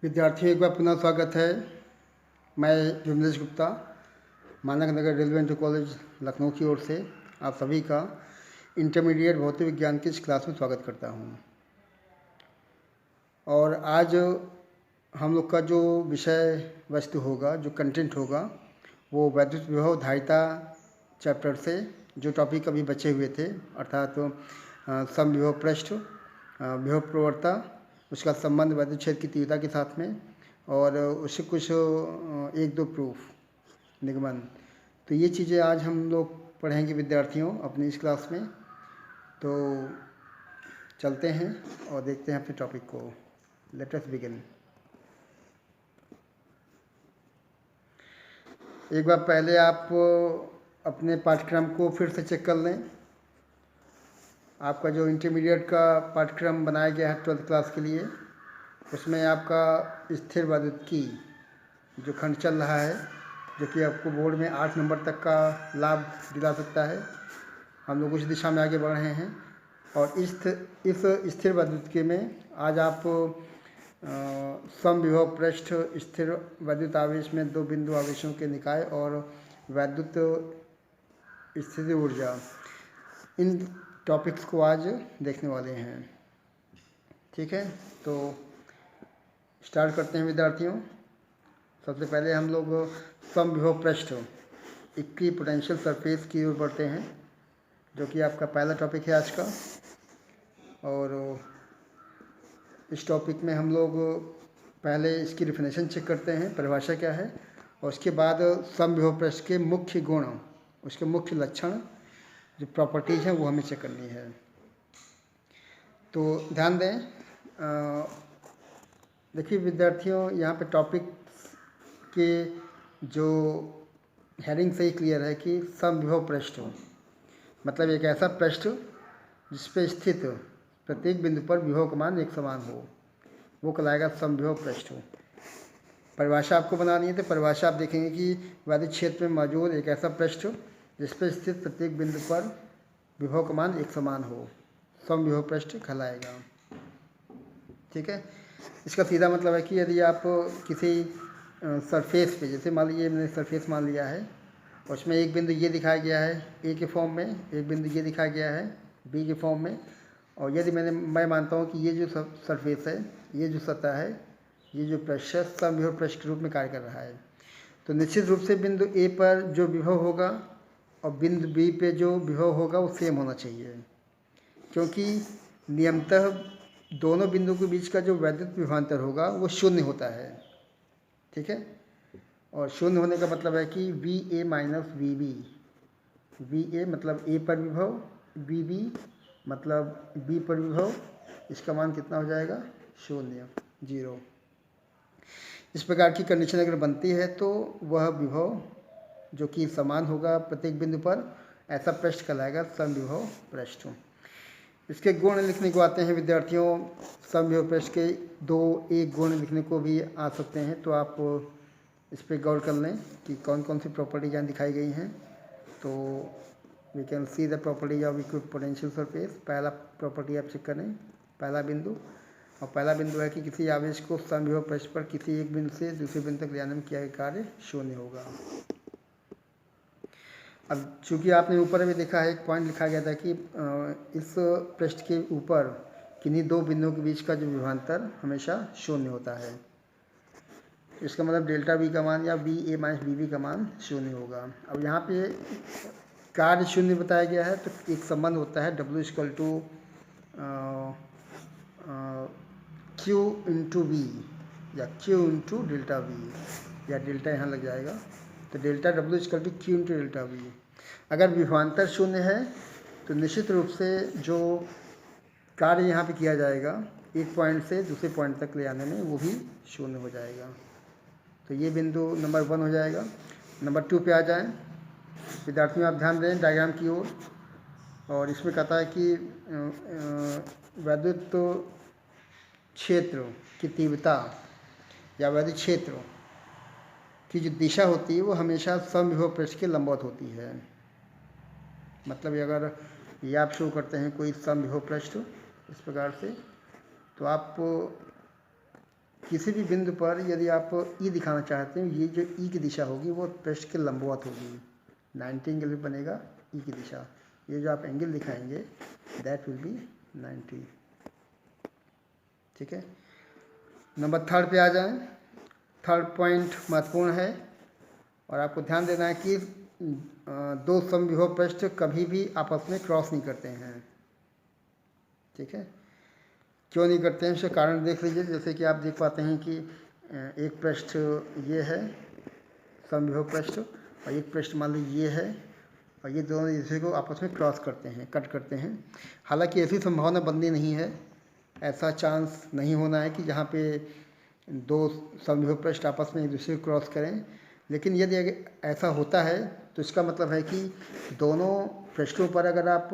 विद्यार्थियों एक बार पुनः स्वागत है। मैं विमलेश गुप्ता, मानक नगर रेलवे इंटर कॉलेज लखनऊ की ओर से आप सभी का इंटरमीडिएट भौतिक विज्ञान की इस क्लास में स्वागत करता हूं। और आज हम लोग का जो विषय वस्तु होगा, जो कंटेंट होगा, वो वैद्युत विभव धारिता चैप्टर से जो टॉपिक अभी बचे हुए थे, अर्थात समविभव पृष्ठ, विभव प्रवणता, उसका संबंध वैद्युत क्षेत्र की तीव्रता के साथ में, और उससे कुछ एक दो प्रूफ निगमन। तो ये चीज़ें आज हम लोग पढ़ेंगे विद्यार्थियों अपनी इस क्लास में। तो चलते हैं और देखते हैं अपने टॉपिक को। Let us begin. एक बार पहले आप अपने पाठ्यक्रम को फिर से चेक कर लें। आपका जो इंटरमीडिएट का पाठ्यक्रम बनाया गया है 12th क्लास के लिए, उसमें आपका स्थिर वैद्युतिकी जो खंड चल रहा है, जो कि आपको बोर्ड में 8 नंबर तक का लाभ दिला सकता है। हम लोग उस दिशा में आगे बढ़ रहे हैं। और इस स्थिर वैद्युतिकी में आज आप समविभव पृष्ठ, स्थिर वैद्युत आवेश में दो बिंदु आवेशों के निकाय और वैद्युत स्थिति ऊर्जा, इन टॉपिक्स को आज देखने वाले हैं। ठीक है, तो स्टार्ट करते हैं विद्यार्थियों। सबसे पहले हम लोग समविभव पृष्ठ, इक्वी पोटेंशियल सरफेस की ओर बढ़ते हैं, जो कि आपका पहला टॉपिक है आज का। और इस टॉपिक में हम लोग पहले इसकी डिफिनेशन चेक करते हैं, परिभाषा क्या है, और उसके बाद समविभव पृष्ठ के मुख्य गुण, उसके मुख्य लक्षण, जो प्रॉपर्टीज़ हैं, वो हमें चेक करनी है। तो ध्यान दें, देखिए विद्यार्थियों, यहाँ पे टॉपिक के जो हेडिंग से ही क्लियर है कि समविभव पृष्ठ मतलब एक ऐसा पृष्ठ जिस पे स्थित प्रत्येक बिंदु पर विभव का मान एक समान हो, वो कहलाएगा समविभव पृष्ठ। परिभाषा आपको बनानी है, तो परिभाषा आप देखेंगे कि वैद्युत क्षेत्र में मौजूद एक ऐसा पृष्ठ जिस पर स्थित प्रत्येक बिंदु पर विभव का मान एक समान हो, समविभव पृष्ठ कहलाएगा। ठीक है, इसका सीधा मतलब है कि यदि आप किसी सरफेस पे, जैसे मान लीजिए मैंने सरफेस मान लिया है, उसमें एक बिंदु ये दिखाया गया है ए के फॉर्म में, एक बिंदु ये दिखाया गया है बी के फॉर्म में, और यदि मैं मानता हूँ कि ये जो सरफेस है, ये जो सतह है, ये जो पृष्ठ है, समविभव पृष्ठ के रूप में कार्य कर रहा है, तो निश्चित रूप से बिंदु ए पर जो विभव होगा और बिंदु बी पे जो विभव होगा वो सेम होना चाहिए, क्योंकि नियमतः दोनों बिंदु के बीच का जो वैद्युत विभवांतर होगा वो शून्य होता है। ठीक है, और शून्य होने का मतलब है कि V A minus V B, V A मतलब ए पर विभव, वी बी मतलब बी पर विभव, इसका मान कितना हो जाएगा? शून्य, 0। इस प्रकार की कंडीशन अगर बनती है तो वह विभव जो कि समान होगा प्रत्येक बिंदु पर, ऐसा पृष्ठ कहलाएगा समविभव पृष्ठ। इसके गुण लिखने को आते हैं विद्यार्थियों। समविभव पृष्ठ के एक गुण लिखने को भी आ सकते हैं, तो आप इस पर गौर कर लें कि कौन कौन सी प्रॉपर्टी यहाँ दिखाई गई हैं। तो we can see the properties of equipotential surface. पहला प्रॉपर्टी आप चेक करें, पहला बिंदु, और पहला बिंदु है कि किसी आवेश को समविभव पृष्ठ पर किसी एक बिंदु से दूसरे बिंदु तक ले जाने में किया गया कार्य शून्य होगा। अब चूंकि आपने ऊपर भी देखा है, एक पॉइंट लिखा गया था कि इस पृष्ठ के ऊपर किन्हीं दो बिंदुओं के बीच का जो विभवांतर हमेशा शून्य होता है। इसका मतलब डेल्टा वी का मान या V A minus V B का मान शून्य होगा। अब यहाँ पे कार्य शून्य बताया गया है, तो एक संबंध होता है W equal to Q into V, या क्यू इंटू डेल्टा वी, या डेल्टा यहाँ लग जाएगा, तो delta W equal to Q into delta V. अगर विभवांतर शून्य है तो निश्चित रूप से जो कार्य यहाँ पे किया जाएगा एक पॉइंट से दूसरे पॉइंट तक ले जाने में, वो भी शून्य हो जाएगा। तो ये बिंदु नंबर 1 हो जाएगा। नंबर 2 पे आ जाएं विद्यार्थियों, आप ध्यान दें डायग्राम की ओर। और इसमें कहता है कि वैद्युत क्षेत्र की तीव्रता या वैद्युत क्षेत्र की जो दिशा होती है वो हमेशा समविभव पृष्ठ के लंबवत होती है। मतलब अगर ये आप शो करते हैं कोई समविभव पृष्ठ इस प्रकार से, तो आप किसी भी बिंदु पर यदि आप ई दिखाना चाहते हैं, ये जो ई की दिशा होगी वो पृष्ठ के लंबवत होगी, 90 एंगल भी बनेगा ई की दिशा। ये जो आप एंगल दिखाएंगे दैट विल बी 90। ठीक है, नंबर 3 पे आ जाएं। 3rd पॉइंट महत्वपूर्ण है और आपको ध्यान देना है कि दो समविभव पृष्ठ कभी भी आपस में क्रॉस नहीं करते हैं। ठीक है, क्यों नहीं करते हैं इसका कारण देख लीजिए। जैसे कि आप देख पाते हैं कि एक पृष्ठ ये है समविभव पृष्ठ और एक पृष्ठ मान लीजिए ये है और ये दोनों एक दूसरे को आपस में क्रॉस करते हैं, कट करते हैं। हालांकि ऐसी संभावना बननी नहीं है, ऐसा चांस नहीं होना है कि जहाँ पे दो समविभव पृष्ठ आपस में एक दूसरे को क्रॉस करें। लेकिन यदि ऐसा होता है तो इसका मतलब है कि दोनों पृष्ठों पर अगर आप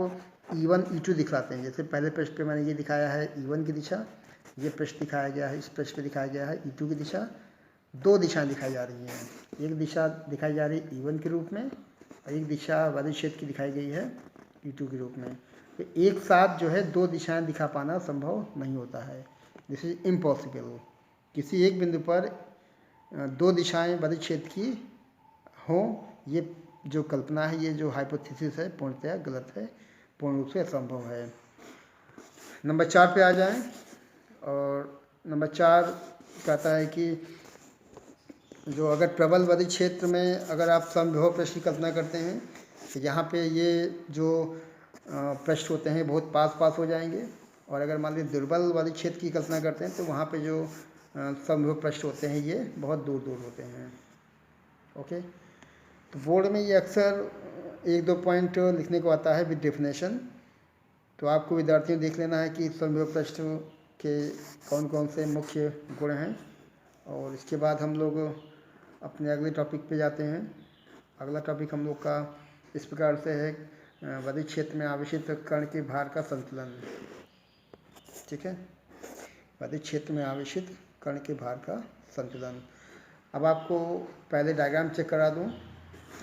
E1 E2 दिखलाते हैं, जैसे पहले पृष्ठ पे मैंने ये दिखाया है E1 की दिशा, ये पृष्ठ दिखाया गया है, इस पृष्ठ पे दिखाया गया है E2 की दिशा। दो दिशाएं दिखाई जा रही हैं, एक दिशा दिखाई जा रही है E1 के रूप में और एक दिशा वायु क्षेत्र की दिखाई गई है E2 के रूप में। तो एक साथ जो है दो दिशाएं दिखा पाना संभव नहीं होता है, दिस इज इम्पॉसिबल। किसी एक बिंदु पर दो दिशाएं वायु क्षेत्र की हों, ये जो कल्पना है, ये जो हाइपोथेसिस है पूर्णतः गलत है, पूर्ण रूप से असंभव है। नंबर 4 पे आ जाएं और नंबर 4 कहता है कि जो अगर प्रबल वादी क्षेत्र में अगर आप समविभव पृष्ठ की कल्पना करते हैं तो यहाँ पे ये जो पृष्ठ होते हैं बहुत पास पास हो जाएंगे, और अगर मान लीजिए दुर्बल वादी क्षेत्र की कल्पना करते हैं तो वहाँ पे जो समविभव पृष्ठ होते हैं ये बहुत दूर दूर होते हैं। ओके, तो बोर्ड में ये अक्सर 1-2 पॉइंट लिखने को आता है विद डेफिनेशन, तो आपको विद्यार्थियों देख लेना है कि समविभव पृष्ठ के कौन कौन से मुख्य गुण हैं। और इसके बाद हम लोग अपने अगले टॉपिक पे जाते हैं। अगला टॉपिक हम लोग का इस प्रकार से है, वादी क्षेत्र में आवेशित कण के भार का संतुलन। ठीक है, वादी क्षेत्र में आवेशित कण के भार का संतुलन। अब आपको पहले डायग्राम चेक करा दूं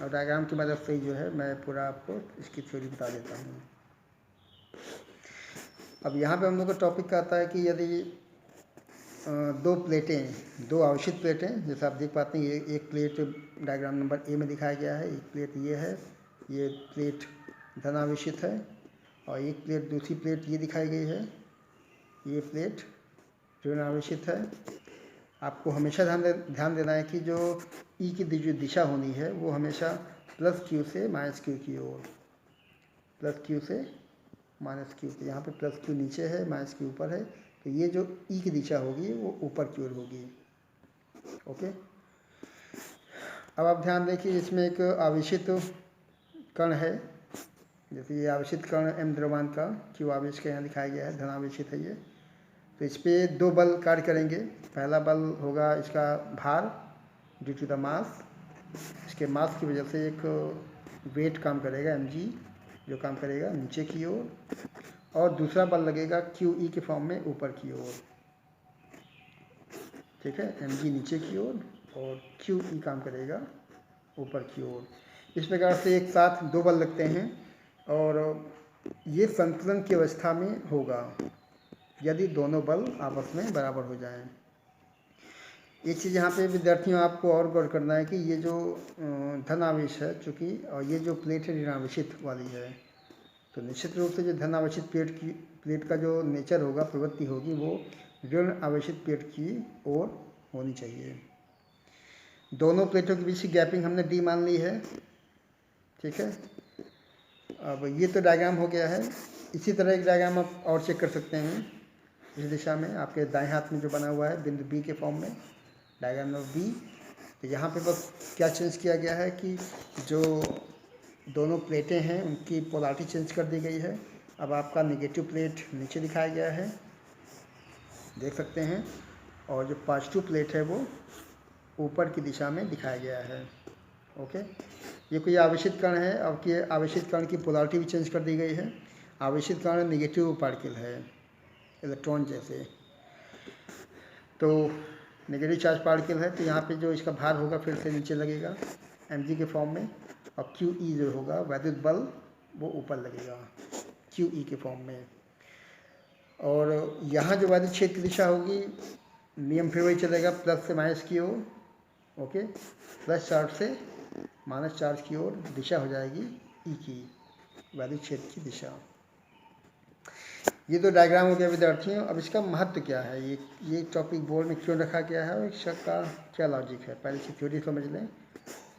और डायग्राम की मदद से ही जो है मैं पूरा आपको इसकी थ्योरी बता देता हूँ। अब यहाँ पे हम लोग का टॉपिक आता है कि यदि दो प्लेटें, दो आवेशित प्लेटें, जैसे आप देख पाते हैं ये एक प्लेट डायग्राम नंबर ए में दिखाया गया है, एक प्लेट ये है, ये प्लेट धनावेशित है, और एक प्लेट दूसरी प्लेट ये दिखाई गई है, ये प्लेट ऋणावेशित है। आपको हमेशा ध्यान देना है कि जो ई की जो दिशा होनी है वो हमेशा प्लस क्यू से माइनस क्यू की ओर, प्लस क्यू से माइनस क्यू। यहाँ पे प्लस क्यू नीचे है, माइनस क्यू ऊपर है, तो ये जो ई की दिशा होगी वो ऊपर की ओर होगी। ओके, अब आप ध्यान दें कि इसमें एक आवेशित कण है, जैसे ये आवेशित कण m द्रव्यमान का q आवेश के यहाँ दिखाया गया है, धनावेशित है ये। तो इस पर दो बल कार्य करेंगे। पहला बल होगा इसका भार ड्यू टू द मास, इसके मास की वजह से एक वेट काम करेगा mg, जो काम करेगा नीचे की ओर, और दूसरा बल लगेगा QE के फॉर्म में ऊपर की ओर। ठीक है, mg नीचे की ओर और QE काम करेगा ऊपर की ओर। इस प्रकार से एक साथ दो बल लगते हैं और ये संतुलन की अवस्था में होगा यदि दोनों बल आपस में बराबर हो जाएं। एक चीज़ यहाँ पे विद्यार्थियों आपको और गौर करना है कि ये जो धन आवेश है चूँकि, और ये जो प्लेट है ऋणावेशित वाली है, तो निश्चित रूप से जो धन आवेशित प्लेट का जो नेचर होगा, प्रवृत्ति होगी, वो ऋण आवेशित प्लेट की ओर होनी चाहिए। दोनों प्लेटों के बीच की गैपिंग हमने डी मान ली है। ठीक है, अब ये तो डायग्राम हो गया है। इसी तरह एक डायग्राम आप और चेक कर सकते हैं इस दिशा में, आपके दाएं हाथ में जो बना हुआ है बिंदु बी के फॉर्म में, डायग्राम नंबर बी। तो यहाँ पे बस क्या चेंज किया गया है कि जो दोनों प्लेटें हैं उनकी पोलैरिटी चेंज कर दी गई है। अब आपका नेगेटिव प्लेट नीचे दिखाया गया है, देख सकते हैं, और जो पॉजिटिव प्लेट है वो ऊपर की दिशा में दिखाया गया है। ओके, ये कोई आवेशित कण है, अब कि आवेशित कण की पोलैरिटी भी चेंज कर दी गई है। आवेशित कण नेगेटिव पार्टिकल है, इलेक्ट्रॉन जैसे, तो नेगेटिव चार्ज पार्टिकल है, तो यहाँ पे जो इसका भार होगा फिर से नीचे लगेगा mg के फॉर्म में, और QE जो होगा वैद्युत बल वो ऊपर लगेगा QE के फॉर्म में। और यहाँ जो वैद्युत क्षेत्र की दिशा होगी नियम फिर वही चलेगा, प्लस से माइनस की ओर, ओके, प्लस चार्ज से माइनस चार्ज की ओर दिशा हो जाएगी ई की, वैद्युत क्षेत्र की दिशा। ये तो डायग्राम हो गया विद्यार्थियों। अब इसका महत्व क्या है, ये टॉपिक बोर्ड में क्यों रखा गया है और इसका क्या लॉजिक है, पहले से थ्योरी समझ लें।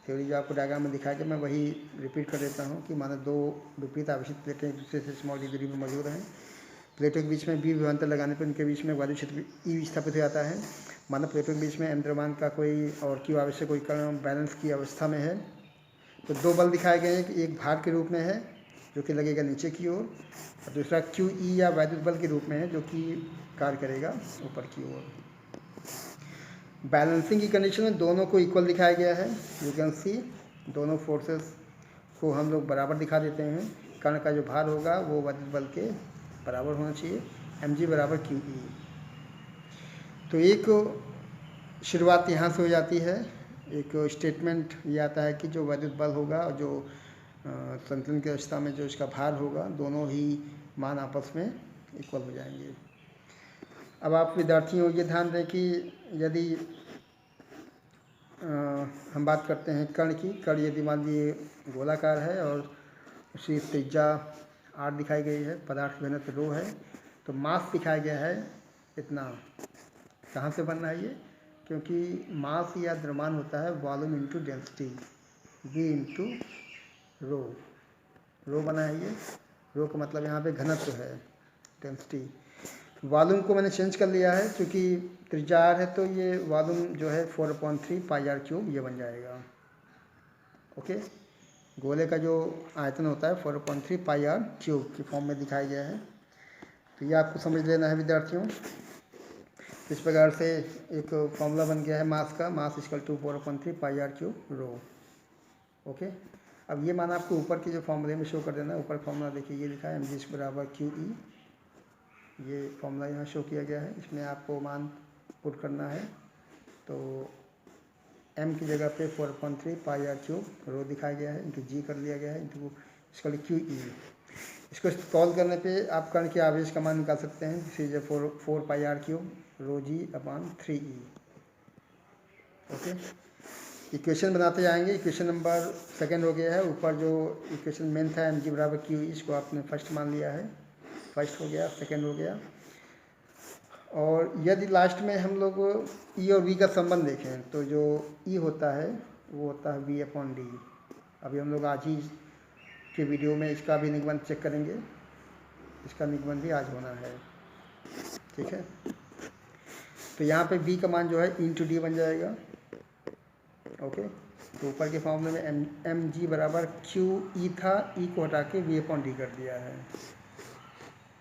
थ्योरी जो आपको डायग्राम में दिखाया गया, मैं वही रिपीट कर देता हूँ कि मानो दो विपरीत आवेशित प्लेटें एक दूसरे से स्मॉल डी दूरी में मौजूद हैं। प्लेटों के बीच में बी विभवांतर लगाने पर उनके बीच में वायु क्षेत्र ई स्थापित हो जाता है। मानो प्लेटों के बीच में एम द्रव्यमान का कोई और क्यू आवश्यक कोई कण बैलेंस की अवस्था में है। तो दो बल दिखाए गए हैं कि एक भार के रूप में है जो कि लगेगा नीचे की ओर, और दूसरा क्यू ई या वैद्युत बल के रूप में है जो कि कार्य करेगा ऊपर की ओर। बैलेंसिंग की कंडीशन में दोनों को इक्वल दिखाया गया है। यू कैन सी दोनों फोर्सेस को हम लोग बराबर दिखा देते हैं। कण का जो भार होगा वो वैद्युत बल के बराबर होना चाहिए, mg बराबर क्यू ई। तो एक शुरुआत यहाँ से हो जाती है, एक स्टेटमेंट ये आता है कि जो वैद्युत बल होगा और जो संतुलन की अवस्था में जो इसका भार होगा, दोनों ही मान आपस में इक्वल हो जाएंगे। अब आप विद्यार्थियों ये ध्यान दें कि यदि हम बात करते हैं कण की, कण यदि मान लीजिए गोलाकार है और उसकी त्रिज्या r दिखाई गई है, पदार्थ घनत्व रो है, तो मास दिखाया गया है इतना। कहाँ से बनना है ये, क्योंकि मास या द्रव्यमान होता है volume into density, v into rho. Rho बना है ये, रो का मतलब यहाँ पे घनत्व है, डेंसिटी। वॉल्यूम को मैंने चेंज कर लिया है क्योंकि त्रिज्या r है, तो ये वॉल्यूम जो है 4/3 पाई r क्यूब ये बन जाएगा। ओके, गोले का जो आयतन होता है 4/3 पाई r क्यूब की फॉर्म में दिखाया गया है। तो ये आपको समझ लेना है विद्यार्थियों। इस प्रकार से एक फॉर्मूला बन गया है मास का, mass equal to 4/3 pi r cube rho. Okay, अब ये मान आपको ऊपर के जो फॉर्मूले में शो कर देना है। ऊपर फॉर्मूला देखिए ये लिखा है mg बराबर क्यू ई, ये फॉर्मूला यहाँ शो किया गया है। इसमें आपको मान पुट करना है, तो m की जगह पे 4/3 पाई r क्यूब रो दिखाया गया है, इंटू जी कर लिया गया है, इंटू इसका क्यू ई। इसको सॉल्व करने पे आप कण के आवेश का मान निकाल सकते हैं, this is 4 pi r cube rho g upon 3e। Okay, equation बनाते जाएंगे। इक्वेशन नंबर सेकंड हो गया है। ऊपर जो इक्वेशन मेन था mg बराबर क्यू, इसको आपने फर्स्ट मान लिया है, फर्स्ट हो गया, सेकंड हो गया। और यदि लास्ट में हम लोग ई और वी का संबंध देखें, तो जो ई होता है वो होता है वी अपॉन डी। अभी हम लोग आज ही के वीडियो में इसका भी निगमन चेक करेंगे, इसका निगमन भी आज होना है, ठीक है। तो यहाँ पे v का मान जो है इंटू डी बन जाएगा। ओके, तो ऊपर के फॉर्मूले में एम जी बराबर क्यू ई था, ई को हटा के वी अपॉन डी कर दिया है,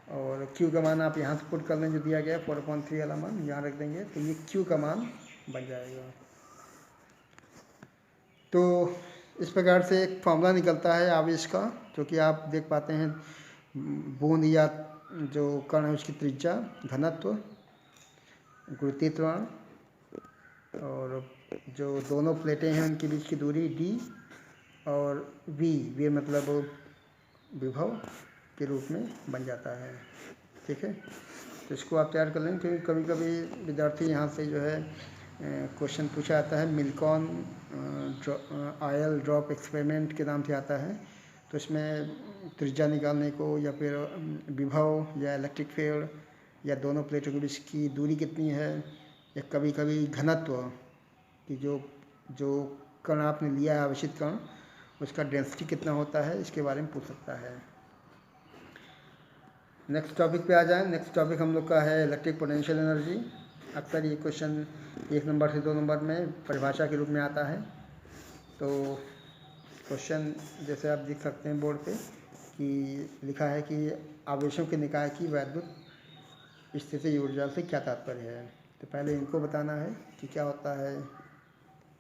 और q का मान आप यहाँ से पुट कर लें, जो दिया गया है 4/3 वाला मान यहाँ रख देंगे, तो ये q का मान बन जाएगा। तो इस प्रकार से एक फॉर्मूला निकलता है आवेश का, जो कि आप देख पाते हैं। बूंद या जो कण है उसकी त्रिज्या, घनत्व, गुरुत्वीय त्वरण, और जो दोनों प्लेटें हैं उनके बीच की दूरी d, और v मतलब विभव के रूप में बन जाता है, ठीक है। तो इसको आप तैयार कर लेंगे, क्योंकि कभी कभी विद्यार्थी यहाँ से जो है क्वेश्चन पूछा जाता है मिल्कॉन आयल ड्रॉप एक्सपेरिमेंट के नाम से आता है। तो इसमें त्रिज्या निकालने को, या फिर विभव या इलेक्ट्रिक फील्ड, या दोनों प्लेटों के बीच की दूरी कितनी है, या कभी कभी घनत्व कि जो कण आपने लिया है आवेशित कण, उसका डेंसिटी कितना होता है, इसके बारे में पूछ सकता है। नेक्स्ट टॉपिक पे आ जाएं। नेक्स्ट टॉपिक हम लोग का है इलेक्ट्रिक पोटेंशियल एनर्जी। अक्सर ये क्वेश्चन 1 नंबर से 2 नंबर में परिभाषा के रूप में आता है। तो क्वेश्चन जैसे आप देख सकते हैं बोर्ड पे कि लिखा है कि आवेशों के निकाय की वैद्युत स्थितिज ऊर्जा से क्या तात्पर्य है। तो पहले इनको बताना है कि क्या होता है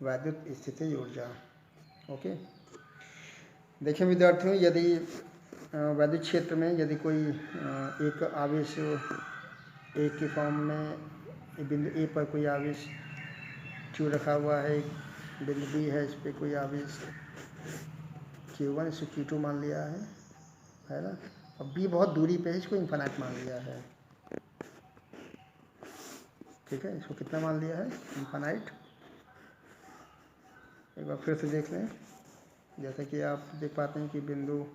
वैद्युत स्थितिज ऊर्जा। ओके, देखिए विद्यार्थियों, यदि वैद्युत क्षेत्र में यदि कोई एक आवेश ए के फॉर्म में बिंदु ए पर कोई आवेश Q रखा हुआ है, एक बिंदु बी है, इस पर कोई आवेश Q1, इसको Q2 मान लिया है ना, और बी बहुत दूरी पे है, इसको इन्फिनाइट मान लिया है। ठीक है, इसको कितना मान लिया है, इनफाइनाइट। एक बार फिर से देख लें, जैसे कि आप देख पाते हैं कि बिंदु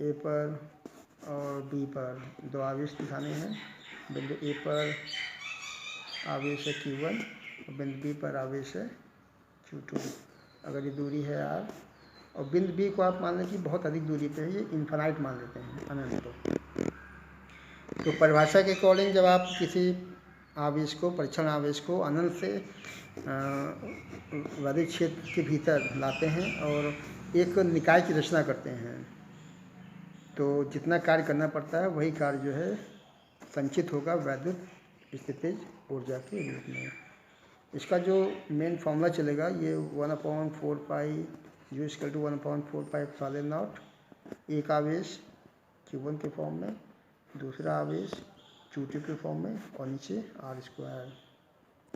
ए पर और बी पर दो आवेश दिखाने हैं। बिंदु ए पर आवेश है Q1 और बिंदु बी पर आवेश है Q2। अगर ये दूरी है R और बिंदु बी को आप मान लें कि बहुत अधिक दूरी पे है, ये इनफाइनाइट मान लेते हैं, अनंत को। तो परिभाषा के अकॉर्डिंग जब आप किसी आवेश को, परीक्षण आवेश को अनंत से वैद्युत क्षेत्र के भीतर लाते हैं और एक निकाय की रचना करते हैं, तो जितना कार्य करना पड़ता है वही कार्य जो है संचित होगा वैद्युत स्थितिज ऊर्जा के रूप में। इसका जो मेन फॉर्मूला चलेगा ये 1/4 पाई U = 1/4 पाई एप्सिलॉन नॉट, एक आवेश Q1 के फॉर्म में, दूसरा आवेश Q2 के फॉर्म में और नीचे R²,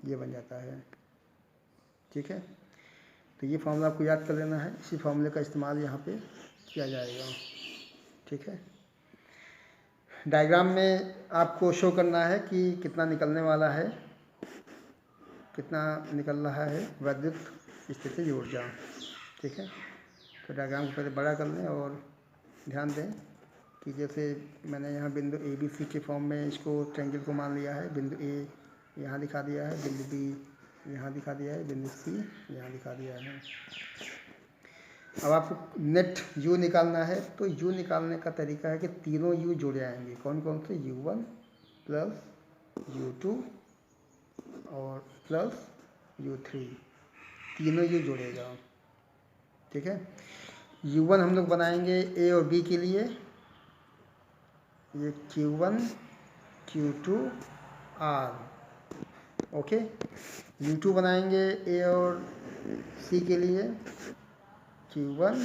ये बन जाता है। ठीक है, तो ये फॉर्मूला आपको याद कर लेना है, इसी फॉर्मूले का इस्तेमाल यहाँ पे किया जाएगा। ठीक है, डायग्राम में आपको शो करना है कि कितना निकलने वाला है, कितना निकल रहा है वैद्युत स्थितिज ऊर्जा। ठीक है, तो डायग्राम को पहले बड़ा कर लें और ध्यान दें कि जैसे मैंने यहाँ बिंदु ABC के फॉर्म में इसको ट्रायंगल को मान लिया है, बिंदु A यहाँ दिखा दिया है, बिंदु B यहाँ दिखा दिया है, बिंदु C यहाँ दिखा दिया है। अब आपको नेट U निकालना है, तो U निकालने का तरीका है कि तीनों U जुड़े आएंगे। कौन कौन से, U1 प्लस U2 और प्लस U3, तीनों U जुड़ेगा। ठीक है, U1 हम लोग बनाएंगे A और B के लिए, ये Q1 Q2 R। Okay, U2 बनाएंगे A और C के लिए, Q1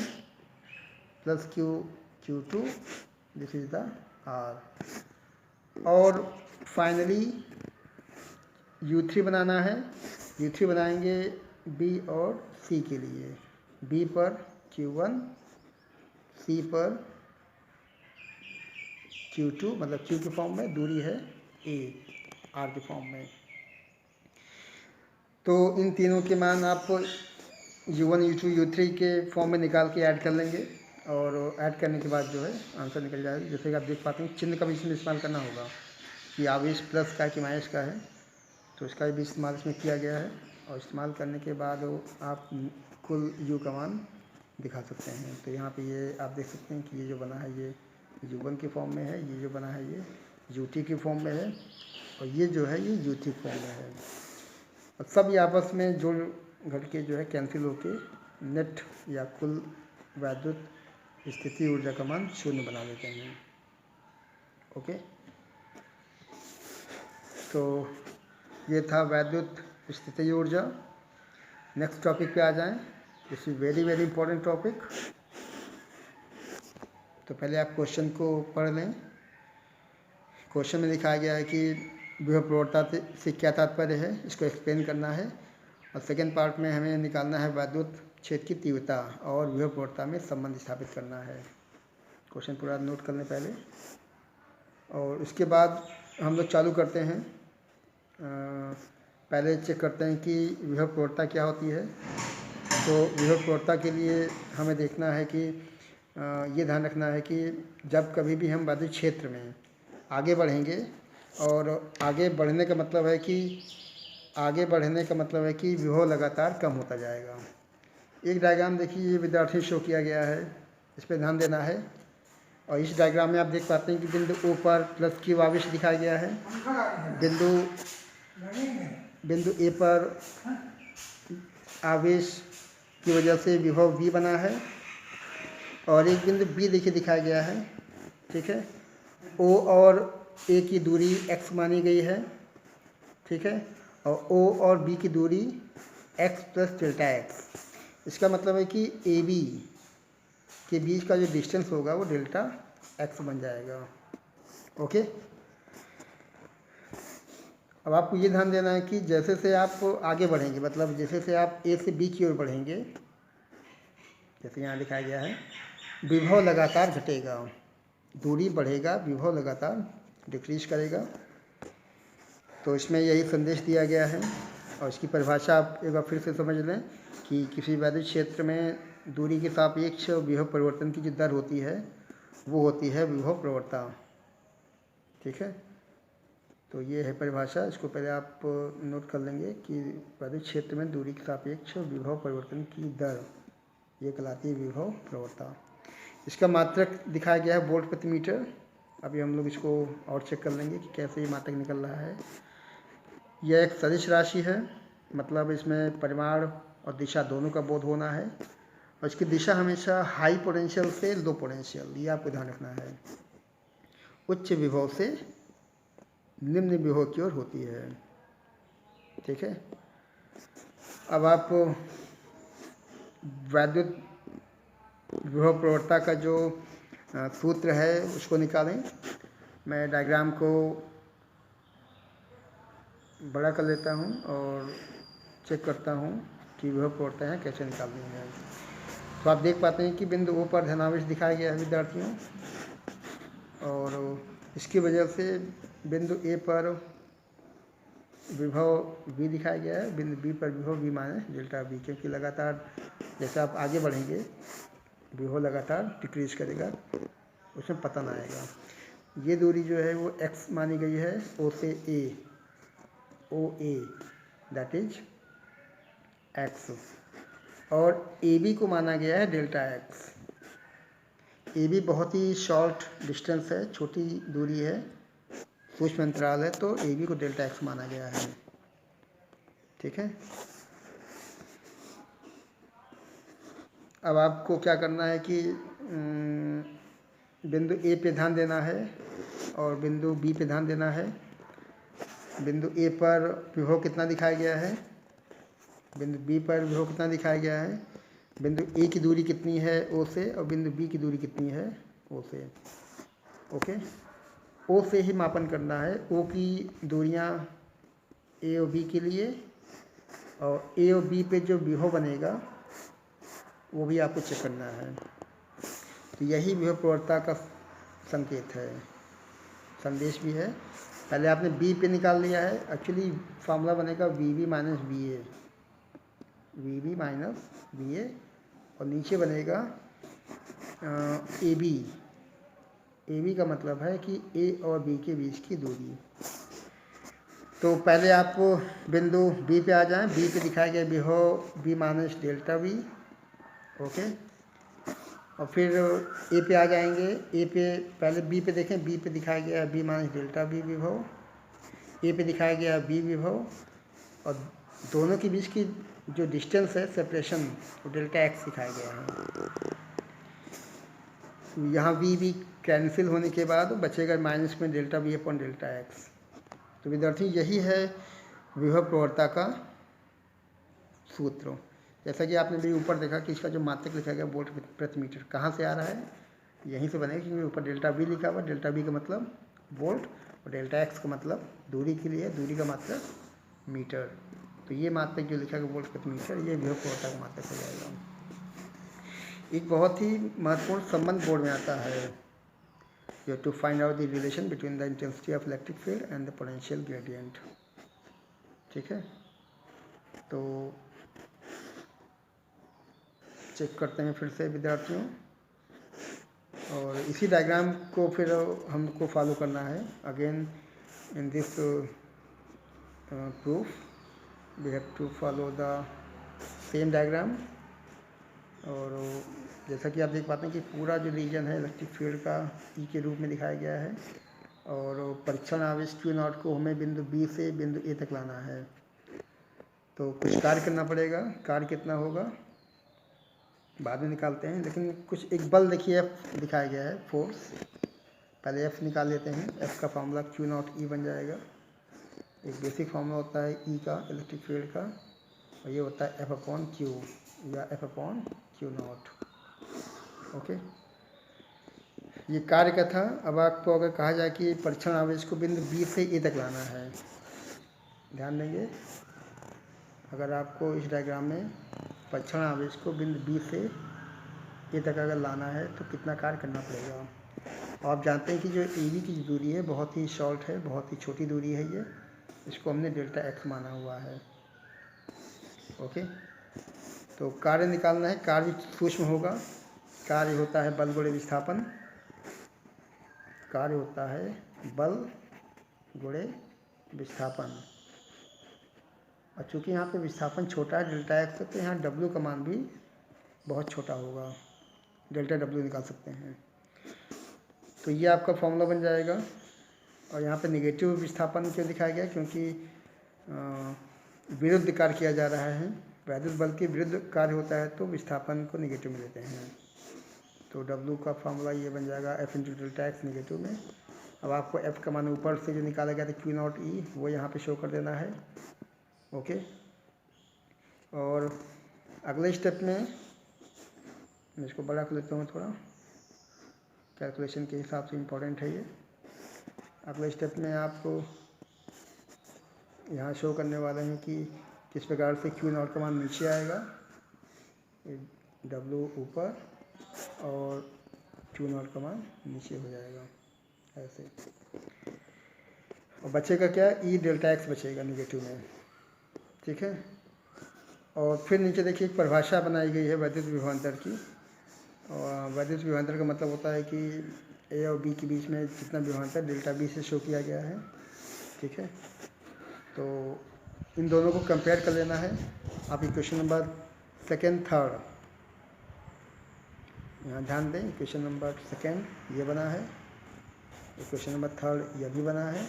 plus Q2, this is the R। और फाइनली U3 बनाना है, U3 बनाएंगे B और C के लिए, B पर Q1, C पर Q2, मतलब Q के फॉर्म में, दूरी है A, R के फॉर्म में। तो इन तीनों के मान आप U1 U2 U3 के फॉर्म में निकाल के ऐड कर लेंगे और ऐड करने के बाद जो है आंसर निकल जाएगा। जैसे कि आप देख पाते हैं चिन्ह का भी इसमें इस्तेमाल करना होगा कि आवेश प्लस का है कि माइनस का है, तो इसका भी इस्तेमाल इसमें किया गया है और इस्तेमाल करने के बाद आप कुल U का मान दिखा सकते हैं। तो यहाँ पे ये आप देख सकते हैं कि ये जो बना है ये U1 के फॉर्म में है, ये जो बना है ये U2 के फॉर्म में है और ये जो है ये U3 फॉर्म में है। और सब ये आपस में जोड़ घट के जो है कैंसिल होके नेट या कुल वैद्युत स्थिति ऊर्जा का मान 0 बना देते हैं। ओके, तो ये था वैद्युत स्थिति ऊर्जा। नेक्स्ट टॉपिक पे आ जाएं, this is very very important topic. तो पहले आप क्वेश्चन को पढ़ लें। क्वेश्चन में लिखा गया है कि विभव प्रवणता से क्या तात्पर्य है, इसको एक्सप्लेन करना है। और सेकेंड पार्ट में हमें निकालना है वैद्युत क्षेत्र की तीव्रता और विभव प्रवणता में संबंध स्थापित करना है। क्वेश्चन पूरा नोट कर लें पहले और उसके बाद हम लोग चालू करते हैं। पहले चेक करते हैं कि विभव प्रवणता क्या होती है। तो विभव प्रवणता के लिए हमें देखना है कि ये ध्यान रखना है कि जब कभी भी हम वैद्युत क्षेत्र में आगे बढ़ेंगे, और आगे बढ़ने का मतलब है कि विभव लगातार कम होता जाएगा। एक डायग्राम देखिए, ये विद्यार्थी शो किया गया है, इस पर ध्यान देना है। और इस डायग्राम में आप देख पाते हैं कि बिंदु O पर प्लस Q आवेश दिखाया गया है, बिंदु A पर आवेश की वजह से विभव V बना है और एक बिंदु B देखिए दिखाया गया है। ठीक है, O और A की दूरी x मानी गई है। ठीक है, और O और B की दूरी x प्लस डेल्टा x। इसका मतलब है कि AB के बीच का जो डिस्टेंस होगा वो डेल्टा x बन जाएगा। ओके, अब आपको ये ध्यान देना है कि जैसे से आप आगे बढ़ेंगे, मतलब जैसे से आप A से B की ओर बढ़ेंगे, जैसे यहाँ दिखाया गया है, विभव लगातार घटेगा, दूरी बढ़ेगा, विभव लगातार डिक्रीज करेगा। तो इसमें यही संदेश दिया गया है। और इसकी परिभाषा आप एक बार फिर से समझ लें कि किसी वैद्युत क्षेत्र में दूरी के सापेक्ष विभव परिवर्तन की जो दर होती है वो होती है विभव प्रवणता। ठीक है, तो ये है परिभाषा। इसको पहले आप नोट कर लेंगे कि वैद्युत क्षेत्र में दूरी के सापेक्ष विभव परिवर्तन की दर ये कहलाती है विभव प्रवणता। इसका मात्रक दिखाया गया है वोल्ट प्रति मीटर। अभी हम लोग इसको और चेक कर लेंगे कि कैसे ये मात्रक निकल रहा है। यह एक सदिश राशि है, मतलब इसमें परिमाण और दिशा दोनों का बोध होना है। और इसकी दिशा हमेशा हाई पोटेंशियल से लो पोटेंशियल, ये आपको ध्यान रखना है, उच्च विभव से निम्न विभव की ओर होती है। ठीक है, अब आप वैद्युत विभव प्रवणता का जो सूत्र है उसको निकालें। मैं डायग्राम को बड़ा कर लेता हूँ और चेक करता हूँ कि विभव प्रवणताएं कैसे निकालनी है। तो आप देख पाते हैं कि बिंदु O पर धनावेश दिखाया गया है विद्यार्थियों, और इसकी वजह से बिंदु A पर विभव V दिखाया गया है, बिंदु B पर विभव V माइनस डेल्टा V, क्योंकि लगातार जैसे आप आगे बढ़ेंगे विभव लगातार डिक्रीज करेगा, उसमें पतन आएगा। ये दूरी जो है वो x मानी गई है O से A, OA that is x, और AB को माना गया है डेल्टा x। AB बहुत ही शॉर्ट डिस्टेंस है, छोटी दूरी है, सूक्ष्म अंतराल है, तो AB को डेल्टा x माना गया है। ठीक है, अब आपको क्या करना है कि बिंदु A पे ध्यान देना है और बिंदु B पे ध्यान देना है। बिंदु A पर विभव कितना दिखाया गया है, बिंदु B पर विभव कितना दिखाया गया है, बिंदु A की दूरी कितनी है O से, और बिंदु B की दूरी कितनी है O से। ओके, O से ही मापन करना है। O की दूरियां A और B के लिए, और A और B पे जो विभव बनेगा वो भी आपको चेक करना है। तो यही विभव प्रवणता का संकेत है, संदेश भी है। पहले आपने B पे निकाल लिया है, एक्चुअली फार्मूला बनेगा VB minus VA, VB minus VA, और नीचे बनेगा AB। AB का मतलब है कि A और B के बीच की दूरी। तो पहले आप बिंदु B पे आ जाएं। B पे दिखाया गया विभव V minus delta V। Okay, और फिर A पे आ जाएंगे। A पे पहले B पे देखें, B पे दिखाया गया है B माइनस डेल्टा V विभव, A पे दिखाया गया है B विभव, और दोनों के बीच की जो डिस्टेंस है सेपरेशन वो डेल्टा x दिखाया गया है। यहाँ V कैंसिल होने के बाद बचेगा माइनस में delta V upon delta x। तो विद्यार्थी यही है विभव प्रवणता का सूत्र। जैसा कि आपने भी ऊपर देखा कि इसका जो मात्रक लिखा गया वोल्ट प्रति मीटर कहाँ से आ रहा है, यहीं से बनेगा, क्योंकि ऊपर डेल्टा V लिखा हुआ, डेल्टा V का मतलब वोल्ट और डेल्टा x का मतलब दूरी के लिए, दूरी का मात्रक मीटर। तो ये मात्रक जो लिखा गया वोल्ट प्रति मीटर, ये विभव प्रवणता का मात्रक हो जाएगा। एक बहुत ही महत्वपूर्ण संबंध बोर्ड में आता है, you have to find out the relation between the intensity of electric field and the potential gradient। ठीक है, तो चेक करते हैं फिर से विद्यार्थियों, और इसी डायग्राम को फिर हमको फॉलो करना है। Again in this proof we have to follow the same diagram. और जैसा कि आप देख पाते हैं कि पूरा जो रीजन है इलेक्ट्रिक फील्ड का E के रूप में दिखाया गया है, और परीक्षण आवेश Q0 को हमें बिंदु B से बिंदु A तक लाना है। तो कुछ कार्य करना पड़ेगा, कार्य कितना होगा बाद में निकालते हैं, लेकिन कुछ एक बल देखिए F दिखाया गया है, फोर्स। पहले F निकाल लेते हैं। F का फार्मूला Q0 E बन जाएगा। एक बेसिक फार्मूला होता है E का इलेक्ट्रिक फील्ड का, और ये होता है F अपॉन Q या F अपॉन Q0। ओके, ये कार्य का था। अब आपको अगर कहा जाए कि परीक्षण आवेश को बिंदु B से A तक लाना है, ध्यान देंगे, अगर आपको इस डायग्राम में परीक्षण आवेश को बिंदु B से A तक अगर लाना है तो कितना कार्य करना पड़ेगा। और आप जानते हैं कि जो AB की दूरी है बहुत ही शॉर्ट है, बहुत ही छोटी दूरी है ये, इसको हमने डेल्टा एक्स माना हुआ है। ओके, तो कार्य निकालना है, कार्य सूक्ष्म होगा। कार्य होता है बल गुणे विस्थापन, कार्य होता है बल गुणे विस्थापन। और चूँकि यहाँ पे विस्थापन छोटा है डेल्टा एक्स, तो यहाँ डब्ल्यू का मान भी बहुत छोटा होगा, डेल्टा डब्ल्यू निकाल सकते हैं। तो ये आपका फॉर्मूला बन जाएगा। और यहाँ पे निगेटिव विस्थापन क्यों दिखाया गया, क्योंकि विरुद्ध कार्य किया जा रहा है, वैद्युत बल के विरुद्ध कार्य होता है तो विस्थापन को निगेटिव में लेते हैं। तो डब्ल्यू का फॉर्मूला ये बन जाएगा F into delta X negative में। अब आपको एफ का मान ऊपर से जो निकाला गया था क्यू नॉट ई, वो यहाँ पे शो कर देना है। ओके, और अगले स्टेप में मैं इसको बड़ा कर लेता हूँ थोड़ा, कैलकुलेशन के हिसाब से इम्पोर्टेंट है ये। अगले स्टेप में आपको यहाँ शो करने वाले हैं कि किस प्रकार से क्यू नॉट का मान नीचे आएगा, डब्ल्यू ऊपर और क्यू नॉट का मान नीचे हो जाएगा ऐसे। और बचेगा क्या, ई डेल्टा एक्स बचेगा निगेटिव में। ठीक है, और फिर नीचे देखिए एक परिभाषा बनाई गई है वैद्युत विभवांतर की। और वैद्युत विभवांतर का मतलब होता है कि ए और बी के बीच में जितना विभवांतर डेल्टा बी से शो किया गया है। ठीक है, तो इन दोनों को कंपेयर कर लेना है। आप इक्वेशन नंबर सेकेंड थर्ड यहाँ ध्यान दें, इक्वेशन नंबर सेकेंड ये बना है, इक्वेशन नंबर थर्ड यह भी बना है।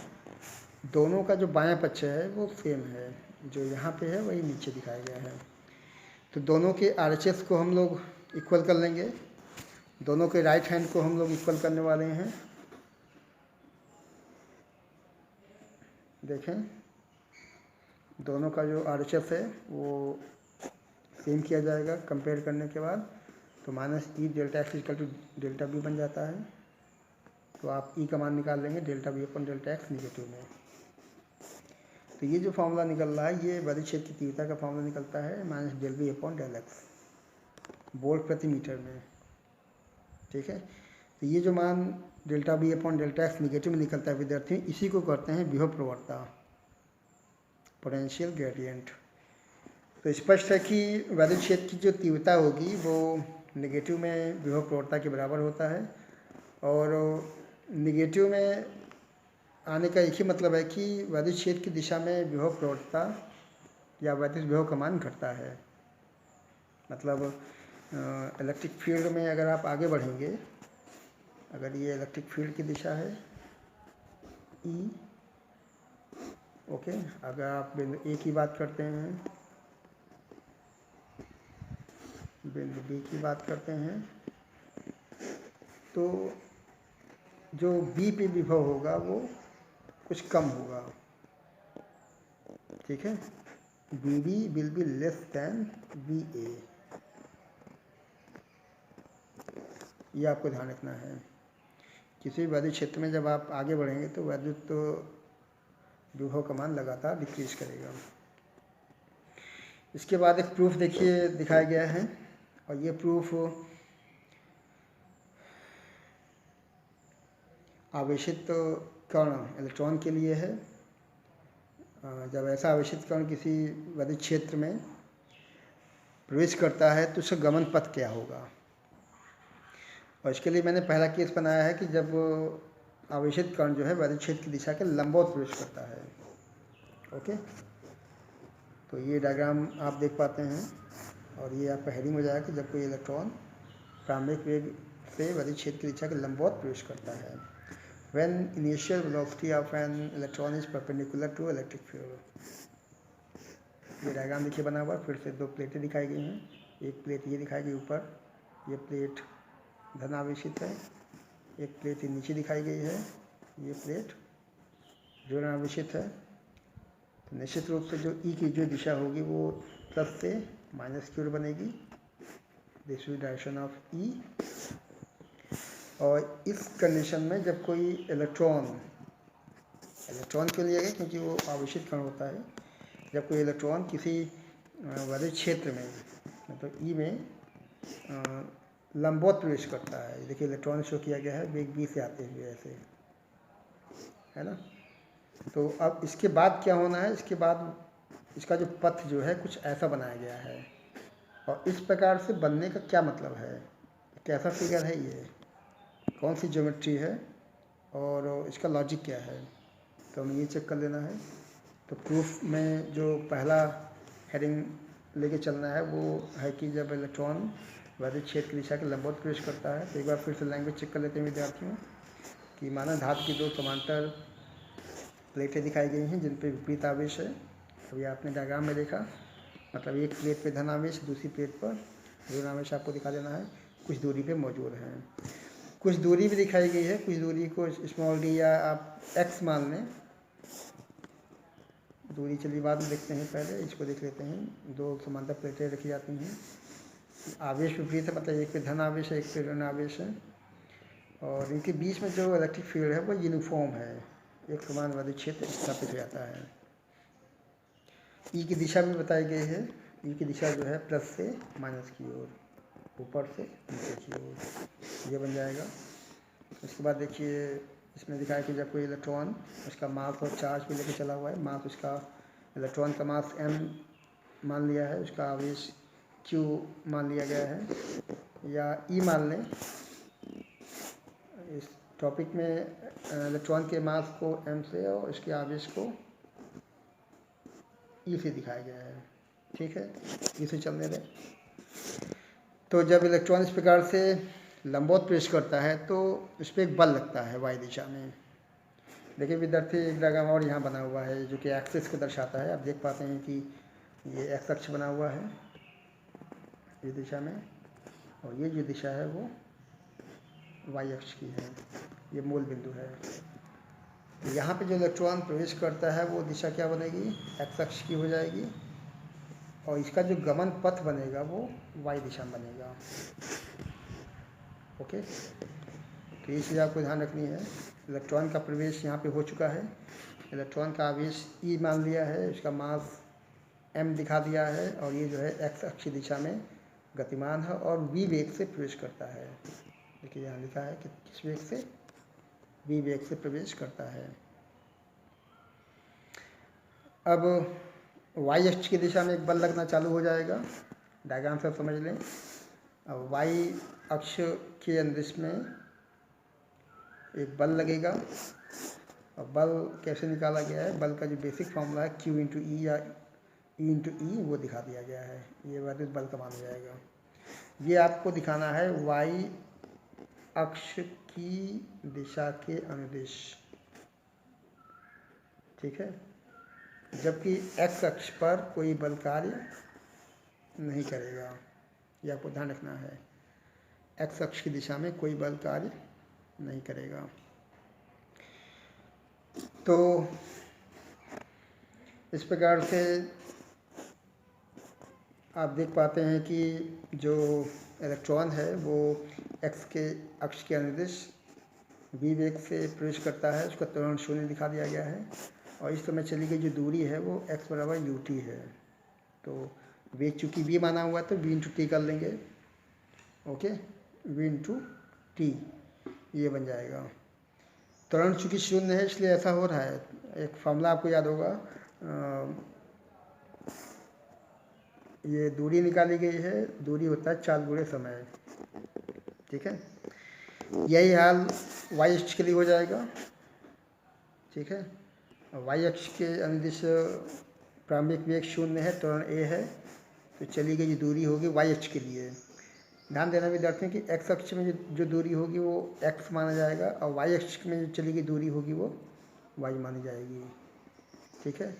दोनों का जो बायां पक्ष है वो सेम है, जो यहाँ पे है वही नीचे दिखाया गया है। तो दोनों के RHS को हम लोग इक्वल कर लेंगे, दोनों के राइट हैंड को हम लोग इक्वल करने वाले हैं। देखें, दोनों का जो RHS है वो सेम किया जाएगा कंपेयर करने के बाद। तो minus E delta X equal to delta B बन जाता है। तो आप ई का मान निकाल लेंगे delta B upon delta X negative में। तो ये जो फॉर्मूला निकल रहा है ये वैद्युत क्षेत्र की तीव्रता का फॉर्मूला निकलता है minus del B upon del X volt प्रति मीटर में। ठीक है, तो ये जो मान delta B upon delta X negative में निकलता है विद्यार्थी, इसी को कहते हैं विभव प्रवणता, पोटेंशियल ग्रेडियंट। तो स्पष्ट है कि वैद्युत क्षेत्र की जो तीव्रता होगी वो नेगेटिव में विभव प्रवणता के बराबर होता है। और नेगेटिव में आने का एक ही मतलब है कि वैद्युत क्षेत्र की दिशा में विभव प्रवणता या वैद्युत विभव का मान घटता है। मतलब इलेक्ट्रिक फील्ड में अगर आप आगे बढ़ेंगे, अगर ये इलेक्ट्रिक फील्ड की दिशा है ई, ओके, अगर आप बिंदु ए की बात करते हैं, बिंदु बी की बात करते हैं, तो जो बी पे विभव होगा वो कुछ कम होगा। ठीक है, B B will be less than B A, ये आपको ध्यान रखना है। किसी भी वैद्युत क्षेत्र में जब आप आगे बढ़ेंगे तो वैद्युत विभव का मान लगातार डिक्रीज करेगा। इसके बाद एक प्रूफ देखिए दिखाया गया है, और ये प्रूफ आवेशित कण इलेक्ट्रॉन के लिए है। जब ऐसा आवेशित कण किसी वैद्युत क्षेत्र में प्रवेश करता है तो उसका गमन पथ क्या होगा। और इसके लिए मैंने पहला केस बनाया है कि जब आवेशित कण जो है वैद्युत क्षेत्र की दिशा के लंबवत प्रवेश करता है। ओके, तो ये डायग्राम आप देख पाते हैं, और ये आपका हेडिंग हो जाएगा कि जब कोई इलेक्ट्रॉन प्रारंभिक वेग से वैद्युत क्षेत्र की दिशा के लंबवत प्रवेश करता है, when initial velocity of an electron is perpendicular to electric field। ये डायग्राम देखिए बना हुआ, फिर से दो प्लेटें दिखाई गई हैं। एक प्लेट ये दिखाई गई ऊपर, ये प्लेट धनावेशित है। एक प्लेट नीचे दिखाई गई है, ये प्लेट ऋणावेशित है। तो निश्चित रूप से जो ई की जो दिशा होगी वो प्लस से माइनस की ओर बनेगी, दिस इज डायरेक्शन ऑफ ई। और इस कंडीशन में जब कोई इलेक्ट्रॉन के लिए है क्योंकि वो आवेशित कण होता है, जब कोई इलेक्ट्रॉन किसी वैद्युत क्षेत्र में मतलब ई में लंबवत प्रवेश करता है, देखिए इलेक्ट्रॉन शो किया गया है वेग बी से आते हुए ऐसे, है ना। तो अब इसके बाद क्या होना है, इसके बाद इसका जो पथ जो है कुछ ऐसा बनाया गया है। और इस प्रकार से बनने का क्या मतलब है, कैसा फिगर है ये, कौन सी ज्योमेट्री है और इसका लॉजिक क्या है, तो हमें ये चेक कर लेना है। तो प्रूफ में जो पहला हेडिंग लेके चलना है वो है कि जब इलेक्ट्रॉन वैद्युत क्षेत्र की दिशा के लंबवत प्रवेश करता है। तो एक बार फिर से लैंग्वेज चेक कर लेते हैं विद्यार्थियों कि माना धातु की दो समांतर प्लेटें दिखाई गई हैं जिन पर विपरीत आवेश है। अभी आपने डायग्राम में देखा, मतलब एक प्लेट पे धन आवेश, दूसरी प्लेट पर ऋण आवेश आपको दिखा देना है, कुछ दूरी पे मौजूद हैं। कुछ दूरी भी दिखाई गई है, कुछ दूरी को स्मॉल डी या आप एक्स मान लें। दूरी चलिए बाद में देखते हैं, पहले इसको देख लेते हैं। दो समांतर प्लेटें रखी जाती हैं, आवेश विपरीत है, मतलब एक पे धन आवेश है, एक पे ऋण आवेश है, और इनके बीच में जो इलेक्ट्रिक फील्ड है वो यूनिफॉर्म है, एक समान वैद्युत क्षेत्र स्थापित हो जाता है। ई की दिशा भी बताई गई है, ई की दिशा जो है प्लस से माइनस की ओर, ऊपर से नीचे की ओर, ये बन जाएगा। उसके बाद देखिए इसमें दिखाया कि जब कोई इलेक्ट्रॉन उसका मास और चार्ज भी लेके चला हुआ है, मास उसका इलेक्ट्रॉन का मास m मान लिया है, उसका आवेश q मान लिया गया है, या E मान लें। इस टॉपिक में इलेक्ट्रॉन के मास को m से और इसके आवेश को E से दिखाया गया है, ठीक है, इसे चलने दें। तो जब इलेक्ट्रॉन इस प्रकार से लंबवत प्रवेश करता है तो इस पर एक बल लगता है y दिशा में। देखिए विद्यार्थी, एक डायग्राम और यहाँ बना हुआ है जो कि एक्सिस को दर्शाता है। आप देख पाते हैं कि ये एक्स अक्ष बना हुआ है इस दिशा में, और ये जो दिशा है वो y अक्ष की है, ये मूल बिंदु है। तो यहाँ पे जो इलेक्ट्रॉन प्रवेश करता है वो दिशा क्या बनेगी, एक्स अक्ष की हो जाएगी, और इसका जो गमन पथ बनेगा वो y दिशा में बनेगा। ओके, तो ये चीज़ आपको ध्यान रखनी है। इलेक्ट्रॉन का प्रवेश यहाँ पे हो चुका है, इलेक्ट्रॉन का आवेश E मान लिया है, उसका मास m दिखा दिया है, और ये जो है x अक्ष दिशा में गतिमान है और v वेग से प्रवेश करता है। देखिए यहाँ लिखा है कि किस वेग से, v वेग से प्रवेश करता है। अब y अक्ष की दिशा में एक बल लगना चालू हो जाएगा, डायग्राम से समझ लें। अब y अक्ष के अनुदिश में एक बल लगेगा, और बल कैसे निकाला गया है, बल का जो बेसिक फॉर्मूला है Q इंटू ई या E इंटू ई, वो दिखा दिया गया है। ये वैद्युत बल का मान हो जाएगा। ये आपको दिखाना है y अक्ष की दिशा के अनुदिश, ठीक है, जबकि x अक्ष पर कोई बल कार्य नहीं करेगा। ये आपको ध्यान रखना है, x अक्ष की दिशा में कोई बल कार्य नहीं करेगा। तो इस प्रकार से आप देख पाते हैं कि जो इलेक्ट्रॉन है वो x के अक्ष के अनुदिश v वेग से प्रवेश करता है, उसका त्वरण 0 दिखा दिया गया है, और इस समय चली गई जो दूरी है वो x बराबर ut है। तो वेग चूँकि v माना हुआ है तो v इंटू टी कर लेंगे, ओके, v इंटू टी, ये बन जाएगा। त्वरण चूँकि 0 है इसलिए ऐसा हो रहा है। एक फॉर्मूला आपको याद होगा, ये दूरी निकाली गई है, दूरी होता है चाल गुणे समय, ठीक है। यही हाल y अक्ष के लिए हो जाएगा, ठीक है। y अक्ष के अनुदिश प्रारंभिक वेग 0 है, त्वरण a है, तो चली गई जो दूरी होगी y अक्ष के लिए। ध्यान देना विद्यार्थियों कि x अक्ष में जो दूरी होगी वो x माना जाएगा, और y अक्ष में जो चली गई दूरी होगी वो y मानी जाएगी, ठीक है।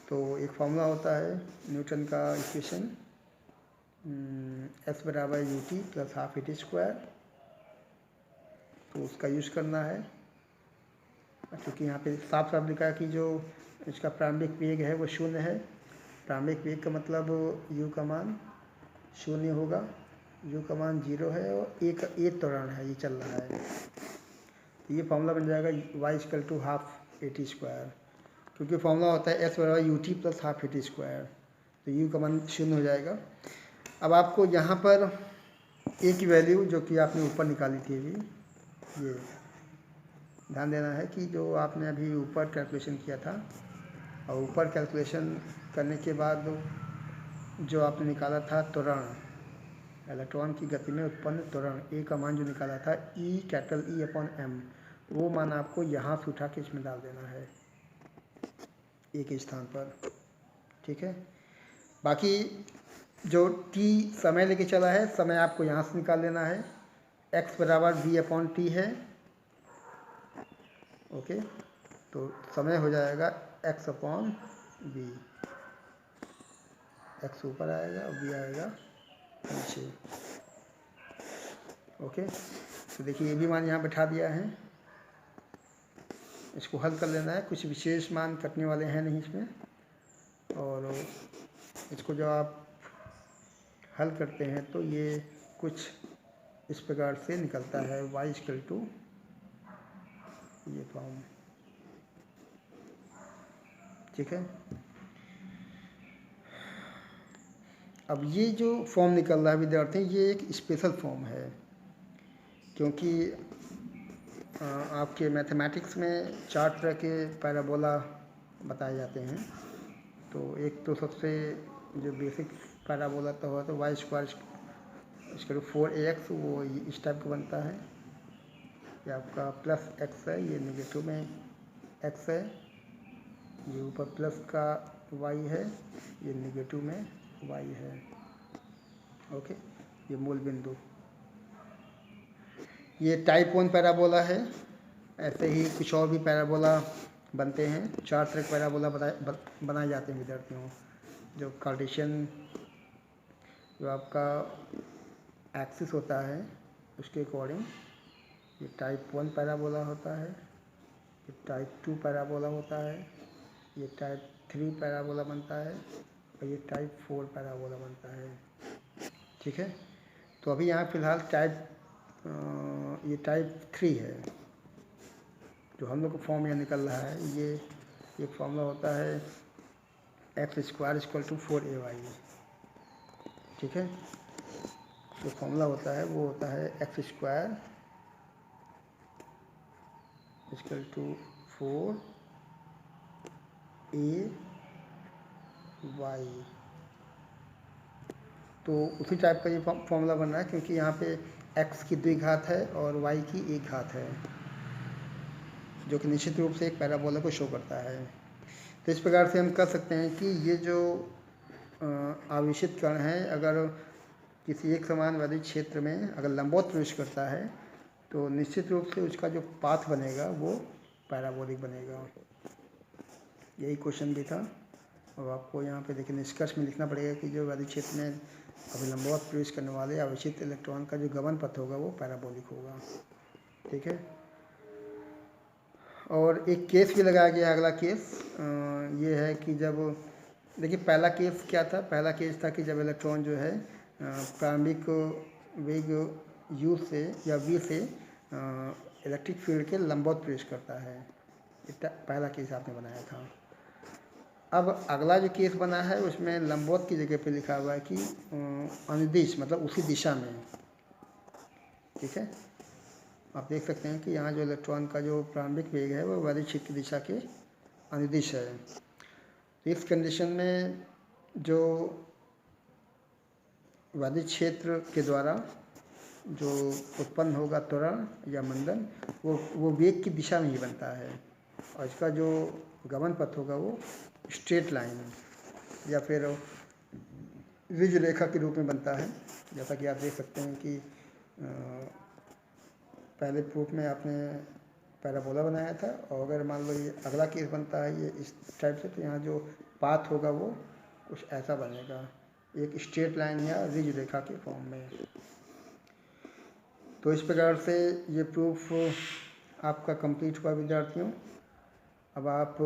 तो एक फार्मूला होता है न्यूटन का इक्वेशन, S बराबर ut plus half it square, तो उसका यूज़ करना है। क्योंकि यहाँ पे साफ साफ लिखा है कि जो इसका प्रारंभिक वेग है वो 0 है, प्रारंभिक वेग का मतलब u का मान 0 होगा, u का मान 0 है, और एक त्वरण है, ये चल रहा है। ये फार्मूला बन जाएगा y equal to half a t square, क्योंकि फार्मूला होता है s बराबर ut plus half a t square, तो u का मान 0 हो जाएगा। अब आपको यहाँ पर a की वैल्यू जो कि आपने ऊपर निकाली थी अभी, ये ध्यान देना है कि जो आपने अभी ऊपर कैलकुलेशन किया था और ऊपर कैलकुलेशन करने के बाद जो आपने निकाला था त्वरण, इलेक्ट्रॉन की गति में उत्पन्न त्वरण ए का मान जो निकाला था E capital E upon M, वो मान आपको यहाँ से उठा के इसमें डाल देना है ए के स्थान पर। ठीक है, बाकी जो टी समय लेके चला है, समय आपको यहाँ से निकाल लेना है। एक्स बराबर वी अपॉन टी है। ओके, तो समय हो जाएगा एक्स अपॉन वी, एक्स ऊपर आएगा और वी आएगा नीचे। ओके, तो देखिए ये भी मान यहाँ बैठा दिया है, इसको हल कर लेना है। कुछ विशेष मान कटने वाले हैं नहीं इसमें, और इसको जब आप हल करते हैं तो ये कुछ इस प्रकार से निकलता है y इक्वल टू ये फॉर्म। ठीक है, अब ये जो फॉर्म निकल रहा है विद्यार्थी, ये एक स्पेशल फॉर्म है, क्योंकि आपके मैथमेटिक्स में 4 तरह के पैराबोला बताए जाते हैं। तो एक तो सबसे जो बेसिक पैराबोला तो हुआ तो वाई स्क्वायर इसका 4ax, वो इस टाइप का बनता है। ये आपका प्लस एक्स है, ये नेगेटिव में एक्स है, ये ऊपर प्लस का वाई है, ये नेगेटिव में वाई है। ओके, ये मूल बिंदु, ये टाइप 1 पैराबोला है। ऐसे ही कुछ और भी पैराबोला बनते हैं, 4 तरह के पैराबोला बनाए जाते हैं विद्यार्थियों। जो कार्टेशियन जो आपका एक्सिस होता है उसके अकॉर्डिंग ये टाइप 1 पैराबोला होता है, ये टाइप 2 पैराबोला होता है, ये टाइप 3 पैराबोला बनता है और ये टाइप 4 पैराबोला बनता है। ठीक है, तो अभी यहाँ फ़िलहाल ये टाइप 3 है जो हम लोग को फॉर्म यहाँ निकल रहा है। ये एक फॉर्मूला होता है x square equal to 4ay। ठीक है, जो फॉर्मूला होता है वो होता है x square equal to 4ay। तो उसी टाइप का ये फॉर्मूला बन रहा है, क्योंकि यहाँ पे x की 2 घात है और y की 1 घात है, जो कि निश्चित रूप से एक पैराबोला को शो करता है। तो इस प्रकार से हम कह सकते हैं कि ये जो आवेशित कण है, अगर किसी एक समान वाले क्षेत्र में अगर लंबवत प्रवेश करता है तो निश्चित रूप से उसका जो पाथ बनेगा वो पैराबोलिक बनेगा। यही क्वेश्चन भी था, और आपको यहाँ पे देखिए निष्कर्ष में लिखना पड़ेगा कि जो वाले क्षेत्र में अभी लंबवत प्रवेश करने वाले आवेशित इलेक्ट्रॉन का जो गमन पथ होगा वो पैराबोलिक होगा। ठीक है, और एक केस भी लगाया गया। अगला केस ये है कि जब देखिए पहला केस क्या था, पहला केस था कि जब इलेक्ट्रॉन जो है प्रारंभिक वेग u से या v से इलेक्ट्रिक फील्ड के लंबवत प्रवेश करता है। पहला केस आपने बनाया था। अब अगला जो केस बना है उसमें लंबवत की जगह पे लिखा हुआ है कि अनुदिश, मतलब उसी दिशा में। ठीक है, आप देख सकते हैं कि यहाँ जो इलेक्ट्रॉन का जो प्रारंभिक वेग है वो वायु क्षेत्र की दिशा के अनुदिश है। इस कंडीशन में जो वायु क्षेत्र के द्वारा जो उत्पन्न होगा त्वरण या मंदन, वो वेग की दिशा में ही बनता है, और इसका जो गमन पथ होगा वो स्ट्रेट लाइन या फिर रिज रेखा के रूप में बनता है। जैसा कि आप देख सकते हैं कि पहले प्रूफ में आपने पैराबोला बनाया था, और अगर मान लो ये अगला केस बनता है ये इस टाइप से, तो यहाँ जो पाथ होगा वो कुछ ऐसा बनेगा, एक स्ट्रेट लाइन या रिज रेखा के फॉर्म में। तो इस प्रकार से ये प्रूफ आपका कंप्लीट हुआ विद्यार्थियों। अब आप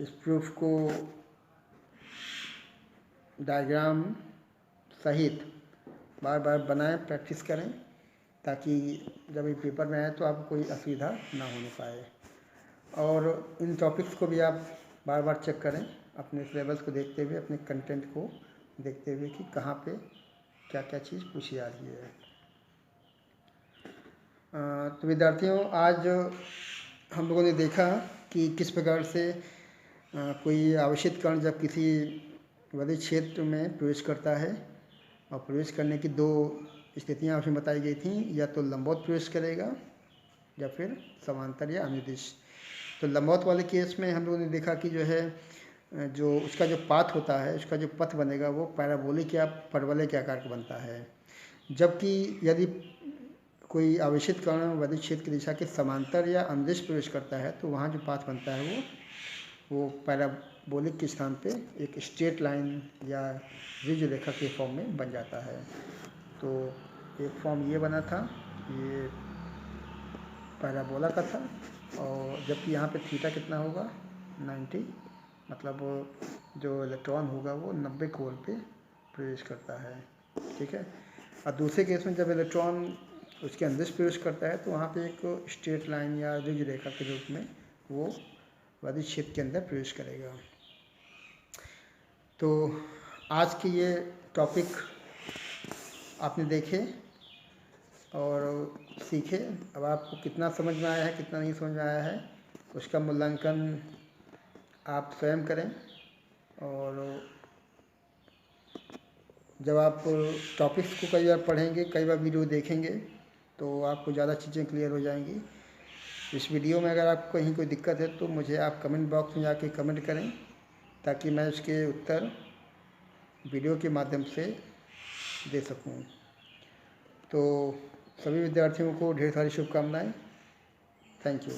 इस प्रूफ को डायग्राम सहित बार बार बनाएं, प्रैक्टिस करें, ताकि जब ये पेपर में आए तो आपको कोई असुविधा ना होने पाए। और इन टॉपिक्स को भी आप बार बार चेक करें, अपने सिलेबस को देखते हुए, अपने कंटेंट को देखते हुए कि कहाँ पे क्या क्या चीज़ पूछी जा रही है। तो विद्यार्थियों, आज हम लोगों ने देखा कि किस प्रकार से कोई आवेशित कण जब किसी वर्धित क्षेत्र में प्रवेश करता है, और प्रवेश करने की दो स्थितियाँ उसमें बताई गई थी, या तो लंबवत प्रवेश करेगा या फिर समांतर या अनुदिश। तो लंबवत वाले केस में हम लोगों ने देखा कि जो है जो उसका जो पाथ होता है, उसका जो पथ बनेगा वो पैराबोलिक या परवलय के आकार का बनता है। जबकि यदि कोई आवेशित कण वर्धित क्षेत्र की दिशा के समांतर या अनुदिश प्रवेश करता है तो वहाँ जो पाथ बनता है वो पैराबोलिक के स्थान पे एक स्ट्रेट लाइन या ऋज रेखा के फॉर्म में बन जाता है। तो एक फॉर्म ये बना था, ये पैराबोला का था, और जबकि यहाँ पे थीटा कितना होगा 90, मतलब जो इलेक्ट्रॉन होगा वो 90 कोण पे प्रवेश करता है। ठीक है। और दूसरे केस में जब इलेक्ट्रॉन उसके अंदर प्रवेश करता है तो वहाँ पे एक स्ट्रेट लाइन या ऋज रेखा के रूप में वो वर्धित क्षेत्र के अंदर प्रवेश करेगा। तो आज के ये टॉपिक आपने देखे और सीखे। अब आपको कितना समझ में आया है, कितना नहीं समझ में आया है, उसका मूल्यांकन आप स्वयं करें। और जब आप टॉपिक्स को कई बार पढ़ेंगे, कई बार वीडियो देखेंगे, तो आपको ज़्यादा चीज़ें क्लियर हो जाएंगी। इस वीडियो में अगर आपको कहीं कोई दिक्कत है तो मुझे आप कमेंट बॉक्स में जाके कमेंट करें, ताकि मैं उसके उत्तर वीडियो के माध्यम से दे सकूं। तो सभी विद्यार्थियों को ढेर सारी शुभकामनाएं। Thank you.